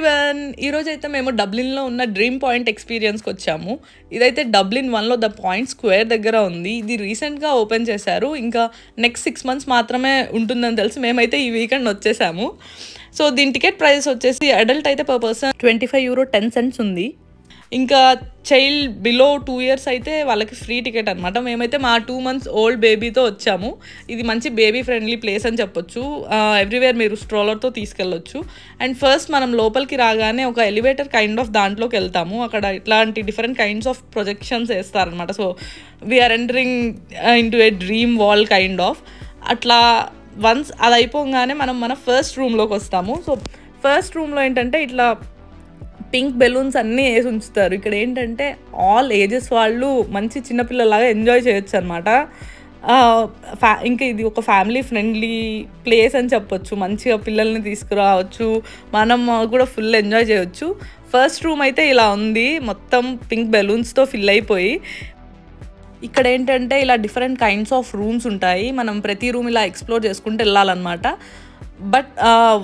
Everyone, ఈరోజు అయితే మేము డబ్లిన్లో ఉన్న డ్రీమ్ పాయింట్ ఎక్స్పీరియన్స్కి వచ్చాము. ఇదైతే డబ్లిన్ 1లో ద పాయింట్ స్క్వేర్ దగ్గర ఉంది. ఇది రీసెంట్గా ఓపెన్ చేశారు. ఇంకా నెక్స్ట్ 6 months మాత్రమే ఉంటుందని తెలిసి మేమైతే ఈ వీకెండ్ వచ్చేసాము. సో దీని టికెట్ ప్రైస్ వచ్చేసి అడల్ట్ అయితే పర్ పర్సన్ €25.10 ఉంది. ఇంకా చైల్డ్ బిలో 2 years అయితే వాళ్ళకి ఫ్రీ టికెట్ అనమాట. మేమైతే మా 2 months ఓల్డ్ బేబీతో వచ్చాము. ఇది మంచి బేబీ ఫ్రెండ్లీ ప్లేస్ అని చెప్పొచ్చు. ఎవ్రీవేర్ మీరు స్ట్రోలర్తో తీసుకెళ్ళొచ్చు. అండ్ ఫస్ట్ మనం లోపలికి రాగానే ఒక ఎలివేటర్ కైండ్ ఆఫ్ దాంట్లోకి వెళ్తాము. అక్కడ ఇట్లాంటి డిఫరెంట్ కైండ్స్ ఆఫ్ ప్రొజెక్షన్స్ వేస్తారనమాట. So we're entering in to a dream wall kind of. అట్లా వన్స్ అది అయిపోగానే మనం మన ఫస్ట్ రూమ్లోకి వస్తాము. సో ఫస్ట్ రూమ్లో ఏంటంటే ఇట్లా పింక్ బెలూన్స్ అన్నీ వేసి ఉంచుతారు. ఇక్కడ ఏంటంటే ఆల్ ఏజెస్ వాళ్ళు మంచి చిన్నపిల్లలాగా ఎంజాయ్ చేయొచ్చు అనమాట. ఇంకా ఇది ఒక ఫ్యామిలీ ఫ్రెండ్లీ ప్లేస్ అని చెప్పొచ్చు. మంచిగా పిల్లల్ని తీసుకురావచ్చు, మనం కూడా ఫుల్ ఎంజాయ్ చేయొచ్చు. ఫస్ట్ రూమ్ అయితే ఇలా ఉంది, మొత్తం పింక్ బెలూన్స్తో ఫిల్ అయిపోయి. ఇక్కడ ఏంటంటే ఇలా డిఫరెంట్ కైండ్స్ ఆఫ్ రూమ్స్ ఉంటాయి. మనం ప్రతి రూమ్ ఇలా ఎక్స్ప్లోర్ చేసుకుంటూ వెళ్ళాలన్నమాట. బట్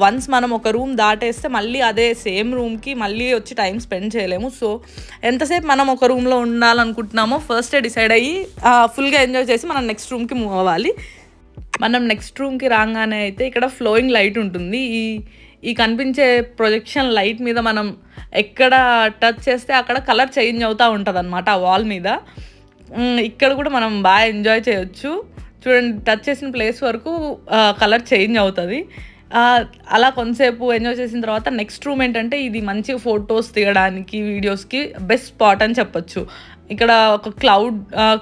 వన్స్ మనం ఒక రూమ్ దాటేస్తే మళ్ళీ అదే సేమ్ రూమ్కి మళ్ళీ వచ్చి టైం స్పెండ్ చేయలేము. సో ఎంతసేపు మనం ఒక రూమ్లో ఉండాలనుకుంటున్నామో ఫస్టే డిసైడ్ అయ్యి ఫుల్గా ఎంజాయ్ చేసి మనం నెక్స్ట్ రూమ్కి మూవ్ అవ్వాలి. మనం నెక్స్ట్ రూమ్కి రాగానే అయితే ఇక్కడ ఫ్లోయింగ్ లైట్ ఉంటుంది. ఈ కనిపించే ప్రొజెక్షన్ లైట్ మీద మనం ఎక్కడ టచ్ చేస్తే అక్కడ కలర్ చేంజ్ అవుతూ ఉంటుంది అనమాట ఆ వాల్ మీద. ఇక్కడ కూడా మనం బాగా ఎంజాయ్ చేయొచ్చు. చూడండి, టచ్ చేసిన ప్లేస్ వరకు కలర్ చేంజ్ అవుతుంది. అలా కొంతసేపు ఎంజాయ్ చేసిన తర్వాత నెక్స్ట్ రూమ్ ఏంటంటే ఇది మంచిగా ఫొటోస్ తీయడానికి వీడియోస్కి బెస్ట్ స్పాట్ అని చెప్పొచ్చు. ఇక్కడ ఒక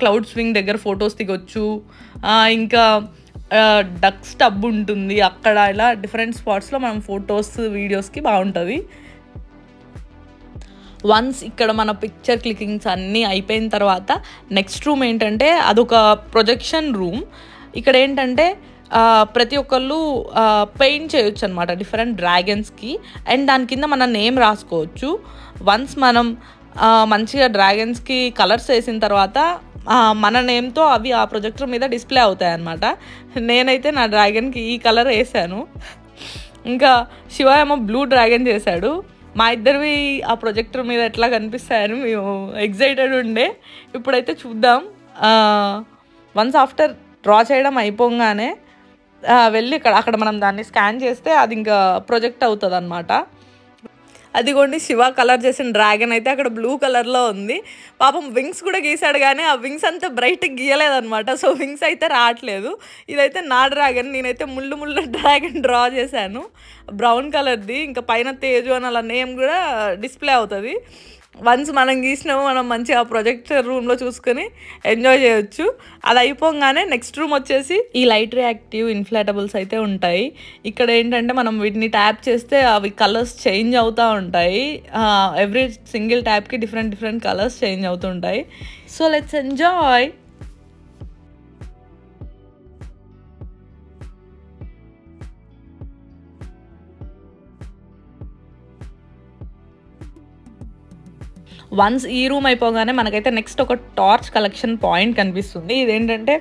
క్లౌడ్ స్వింగ్ దగ్గర ఫొటోస్ దిగొచ్చు. ఇంకా డక్స్ టబ్ ఉంటుంది అక్కడ. ఇలా డిఫరెంట్ స్పాట్స్లో మనం ఫొటోస్ వీడియోస్కి బాగుంటుంది. వన్స్ ఇక్కడ మన పిక్చర్ క్లికింగ్స్ అన్నీ అయిపోయిన తర్వాత నెక్స్ట్ రూమ్ ఏంటంటే అదొక ప్రొజెక్షన్ రూమ్. ఇక్కడ ఏంటంటే ప్రతి ఒక్కళ్ళు పెయింట్ చేయొచ్చు అనమాట డిఫరెంట్ డ్రాగన్స్కి. అండ్ దాని కింద మన నేమ్ రాసుకోవచ్చు. వన్స్ మనం మంచిగా డ్రాగన్స్కి కలర్స్ వేసిన తర్వాత మన నేమ్తో అవి ఆ ప్రొజెక్టర్ మీద డిస్ప్లే అవుతాయి అన్నమాట. నేనైతే నా డ్రాగన్కి ఈ కలర్ వేసాను. ఇంకా శివ ఏమో బ్లూ డ్రాగన్ చేశాడు. మా ఇద్దరివి ఆ ప్రొజెక్టర్ మీద ఎట్లా కనిపిస్తాయని మేము ఎగ్జైటెడ్ ఉండే. ఇప్పుడైతే చూద్దాం. వన్స్ ఆఫ్టర్ డ్రా చేయడం అయిపోగానే వెళ్ళి అక్కడ మనం దాన్ని స్కాన్ చేస్తే అది ఇంకా ప్రొజెక్ట్ అవుతుంది అనమాట. అదిగోండి, శివ కలర్ చేసిన డ్రాగన్ అయితే అక్కడ బ్లూ కలర్లో ఉంది. పాపం వింగ్స్ కూడా గీసాడు కానీ ఆ వింగ్స్ అంతా బ్రైట్గా గీయలేదన్నమాట. సో వింగ్స్ అయితే రావట్లేదు. ఇదైతే నా డ్రాగన్. నేనైతే ముళ్ళు డ్రాగన్ డ్రా చేశాను, బ్రౌన్ కలర్ది. ఇంకా పైన తేజు అని అలా నేమ్ కూడా డిస్ప్లే అవుతుంది. వన్స్ మనం గీసినాము మనం మంచిగా ఆ ప్రొజెక్టర్ రూమ్లో చూసుకొని ఎంజాయ్ చేయొచ్చు. అది అయిపోగానే నెక్స్ట్ రూమ్ వచ్చేసి ఈ లైట్ రియాక్టివ్ ఇన్ఫ్లాటబుల్స్ అయితే ఉంటాయి. ఇక్కడ ఏంటంటే మనం వీటిని ట్యాప్ చేస్తే అవి కలర్స్ చేంజ్ అవుతూ ఉంటాయి. ఎవ్రీ సింగిల్ ట్యాప్కి డిఫరెంట్ కలర్స్ చేంజ్ అవుతుంటాయి. So let's enjoy. వన్స్ ఈ రూమ్ అయిపోగానే మనకైతే నెక్స్ట్ ఒక టార్చ్ కలెక్షన్ పాయింట్ కనిపిస్తుంది. ఇదేంటంటే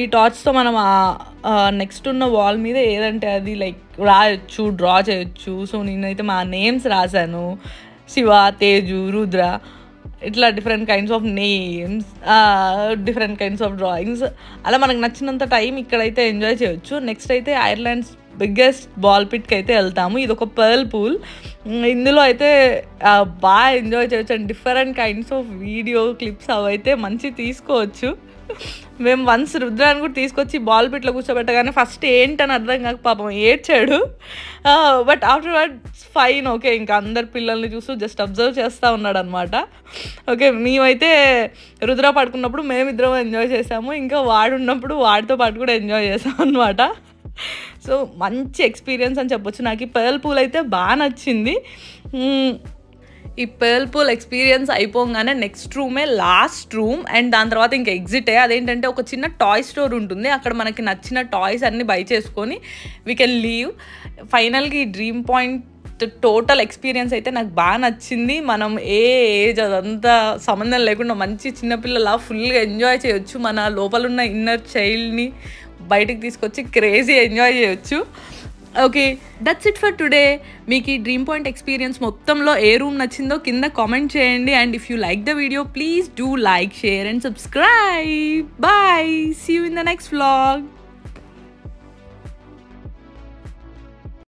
ఈ టార్చ్తో మనం నెక్స్ట్ ఉన్న వాల్ మీద ఏదంటే అది లైక్ రాయొచ్చు, డ్రా చేయొచ్చు. సో నేనైతే మా నేమ్స్ రాశాను, శివ, తేజు, రుద్ర, ఇట్లా different kinds of names, different kinds of drawings. అలా మనకు నచ్చినంత టైం ఇక్కడైతే ఎంజాయ్ చేయొచ్చు. నెక్స్ట్ అయితే ఐర్లాండ్స్ బిగ్గెస్ట్ బాల్ పిట్కి అయితే వెళ్తాము. ఇది ఒక పర్ల్ పూల్. ఇందులో అయితే బాగా ఎంజాయ్ చేయొచ్చు. And different kinds of video clips అవైతే మంచి తీసుకోవచ్చు. మేము వన్స్ రుద్రాన్ని కూడా తీసుకొచ్చి బాల్ పిట్లో కూర్చోబెట్టగానే ఫస్ట్ ఏంటని అర్థం కాక పాపం ఏడ్చాడు. But after words fine, okay. ఇంకా అందరు పిల్లల్ని చూస్తూ జస్ట్ అబ్జర్వ్ చేస్తూ ఉన్నాడు అనమాట. ఓకే, మేమైతే రుద్ర పడుకున్నప్పుడు మేమిద్దరం ఎంజాయ్ చేసాము. ఇంకా వాడు ఉన్నప్పుడు వాడితో పాటు కూడా ఎంజాయ్ చేసాం అనమాట. సో మంచి ఎక్స్పీరియన్స్ అని చెప్పొచ్చు. నాకు ఈ పర్ల్ పూల్ అయితే బాగా నచ్చింది. ఈ పర్ల్ పూల్ ఎక్స్పీరియన్స్ అయిపోగానే నెక్స్ట్ రూమే లాస్ట్ రూమ్. అండ్ దాని తర్వాత ఇంకా ఎగ్జిటే. అదేంటంటే ఒక చిన్న టాయ్ స్టోర్ ఉంటుంది. అక్కడ మనకి నచ్చిన టాయ్స్ అన్నీ బై చేసుకొని వీ కెన్ లీవ్. ఫైనల్గా ఈ డ్రీమ్ పాయింట్ టోటల్ ఎక్స్పీరియన్స్ అయితే నాకు బాగా నచ్చింది. మనం ఏ ఏజ్ అదంతా సంబంధం లేకుండా మంచి చిన్నపిల్లలా ఫుల్గా ఎంజాయ్ చేయొచ్చు. మన లోపల ఉన్న ఇన్నర్ చైల్డ్ని బయటికి తీసుకొచ్చి క్రేజీ ఎంజాయ్ చేయొచ్చు. Okay, that's it for today. మీకు ఈ డ్రీమ్ పాయింట్ ఎక్స్పీరియన్స్ మొత్తంలో ఏ రూమ్ నచ్చిందో కింద కామెంట్ చేయండి. And if you like the video please do like, share and subscribe. Bye, see you in the next vlog.